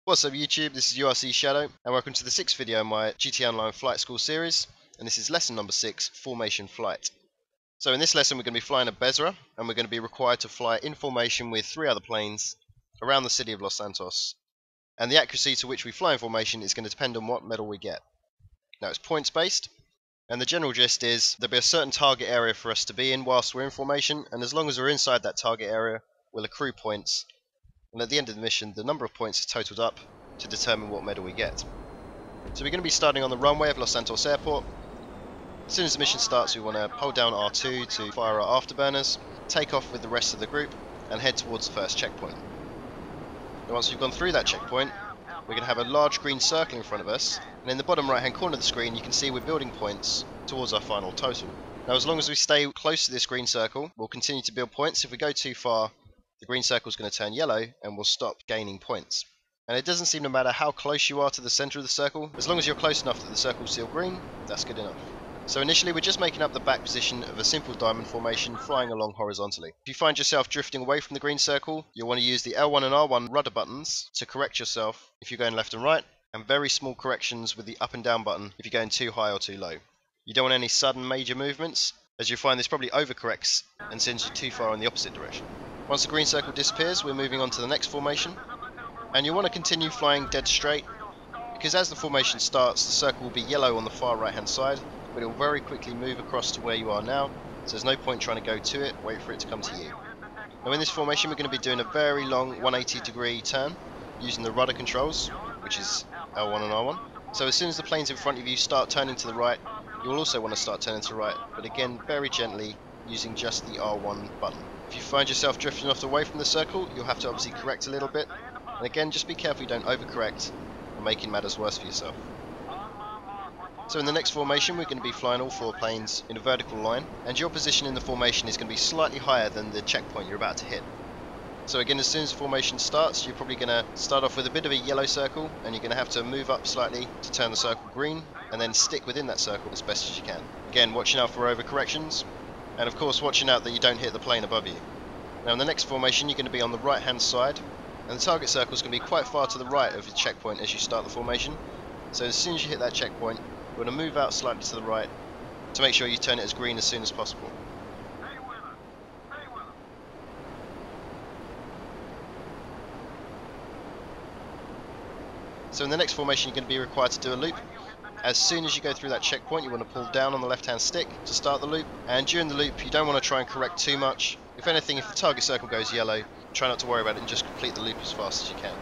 What's up YouTube, this is URC Shadow and welcome to the 6th video in my GTA Online Flight School series, and this is lesson number 6, Formation Flight. So in this lesson we're going to be flying a Bezra and we're going to be required to fly in formation with 3 other planes around the city of Los Santos, and the accuracy to which we fly in formation is going to depend on what medal we get. Now it's points based, and the general gist is there'll be a certain target area for us to be in whilst we're in formation, and as long as we're inside that target area we'll accrue points. And at the end of the mission, the number of points is totaled up to determine what medal we get. So we're going to be starting on the runway of Los Santos Airport. As soon as the mission starts, we want to hold down R2 to fire our afterburners, take off with the rest of the group, and head towards the first checkpoint. Now once we've gone through that checkpoint, we're going to have a large green circle in front of us, and in the bottom right hand corner of the screen you can see we're building points towards our final total. Now as long as we stay close to this green circle, we'll continue to build points. If we go too far, the green circle is going to turn yellow and we'll stop gaining points. And it doesn't seem to matter how close you are to the centre of the circle, as long as you're close enough that the circle's still green, that's good enough. So initially we're just making up the back position of a simple diamond formation flying along horizontally. If you find yourself drifting away from the green circle, you'll want to use the L1 and R1 rudder buttons to correct yourself if you're going left and right, and very small corrections with the up and down button if you're going too high or too low. You don't want any sudden major movements, as you'll find this probably overcorrects and sends you too far in the opposite direction. Once the green circle disappears, we're moving on to the next formation, and you'll want to continue flying dead straight, because as the formation starts the circle will be yellow on the far right hand side, but it will very quickly move across to where you are now, so there's no point trying to go to it, wait for it to come to you. Now in this formation we're going to be doing a very long 180 degree turn using the rudder controls, which is L1 and R1. So as soon as the planes in front of you start turning to the right, you'll also want to start turning to the right, but again very gently using just the R1 button. If you find yourself drifting off away from the circle, you'll have to obviously correct a little bit, and again just be careful you don't overcorrect and making matters worse for yourself. So in the next formation we're going to be flying all 4 planes in a vertical line, and your position in the formation is going to be slightly higher than the checkpoint you're about to hit. So again, as soon as the formation starts, you're probably going to start off with a bit of a yellow circle, and you're going to have to move up slightly to turn the circle green, and then stick within that circle as best as you can. Again, watching out for overcorrections, and of course watching out that you don't hit the plane above you. Now in the next formation you're going to be on the right hand side, and the target circle is going to be quite far to the right of the checkpoint as you start the formation. So as soon as you hit that checkpoint, you're going to move out slightly to the right to make sure you turn it as green as soon as possible. So in the next formation you're going to be required to do a loop. As soon as you go through that checkpoint you want to pull down on the left hand stick to start the loop, and during the loop you don't want to try and correct too much. If anything, if the target circle goes yellow, try not to worry about it and just complete the loop as fast as you can.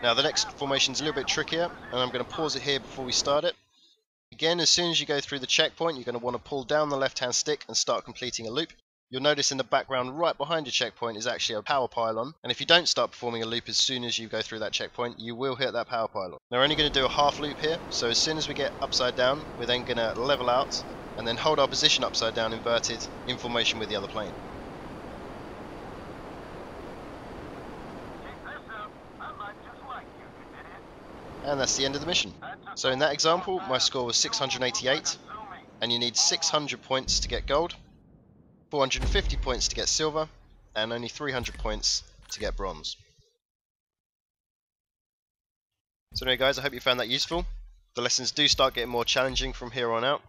Now the next formation is a little bit trickier, and I'm going to pause it here before we start it. Again, as soon as you go through the checkpoint you're going to want to pull down the left hand stick and start completing a loop. You'll notice in the background right behind your checkpoint is actually a power pylon, and if you don't start performing a loop as soon as you go through that checkpoint, you will hit that power pylon. Now we're only going to do a half loop here, so as soon as we get upside down we're then going to level out and then hold our position upside down inverted in formation with the other plane. And that's the end of the mission. So in that example my score was 688, and you need 600 points to get gold, 450 points to get silver, and only 300 points to get bronze. So anyway guys, I hope you found that useful. The lessons do start getting more challenging from here on out,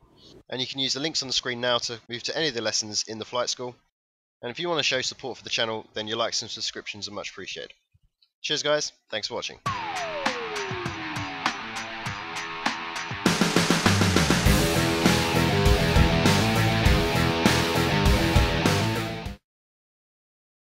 and you can use the links on the screen now to move to any of the lessons in the flight school. And if you want to show support for the channel, then your likes and subscriptions are much appreciated. Cheers guys, thanks for watching.